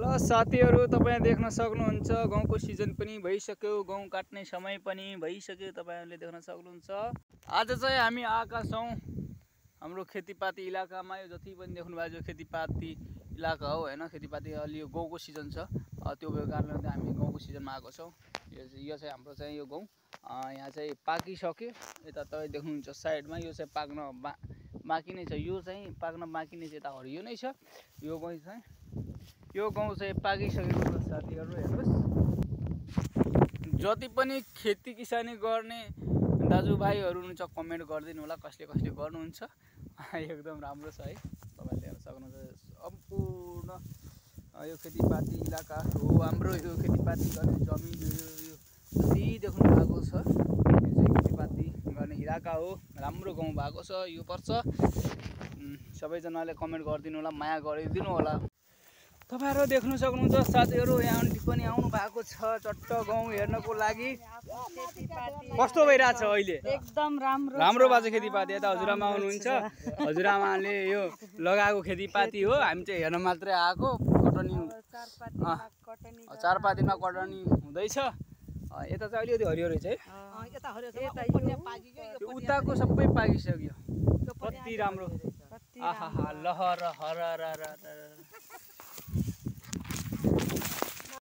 ल साथीहरु तपाईले देख्न सक्नुहुन्छ गहुँको सिजन पनि भइसक्यो, गहुँ काट्ने समय पनि भइसक्यो। तपाईहरुले देख्न सक्नुहुन्छ आज चाहिँ हामी आएका छौं हाम्रो खेतीपाती इलाकामा। यो जति पनि देख्नु भएको छ खेतीपाती इलाका हो हैन। खेतीपाती अलि यो गहुँको सिजन छ, त्यो भएको कारणले हामी गहुँको सिजनमा आएको छौं। यो चाहिँ हाम्रो चाहिँ यो गहुँ यहाँ चाहिँ पाकिसक्यो। यता तपाईले देख्नुहुन्छ साइडमा यो चाहिँ पाक्न बाँकी नै छ। यो चाहिँ पाक्न बाँकी नै छ, यता हरियो नै छ। यो गहुँ चाहिँ पाकिसकेको छ साथीहरु। हेर्नुस्, जति पनि खेती किसानी गर्ने दाजुभाइहरु हुनुहुन्छ कमेन्ट गरिदिनु होला कसले कसले गर्नुहुन्छ। एकदम राम्रो छ है। तपाईले हेर्न सक्नुहुन्छ सम्पूर्ण यो खेतीपाती इलाका हो हाम्रो। यो खेतीपाती गर्ने जमिन यो जति देख्नु भएको छ यो चाहिँ खेतीपाती गर्ने इलाका हो। राम्रो गाउँ भएको छ यो पर्छ। सबैजनाले कमेन्ट गरिदिनु होला, माया गरिदिनु होला। तपाईहरु देख्न सक्नुहुन्छ साथीहरु यहाँ आन्टी पनि आउनु भएको छ चट्ट गाउँ हेर्नको लागि। कस्तो भइरा छ अहिले? एकदम राम्रो राम्रो बाजे खेतीपाती। यता हजुरआमा हुनुहुन्छ, हजुरआमाले यो लगाएको खेतीपाती हो। हामी चाहिँ हेर्न मात्रै आएको। कटनी चारपातीमा कटनी हुँदैछ। यता चाहिँ अलिअलि हरियो रहेछ है। उताको सबै पाकिसक्यो। कति राम्रो, आहा लहर हर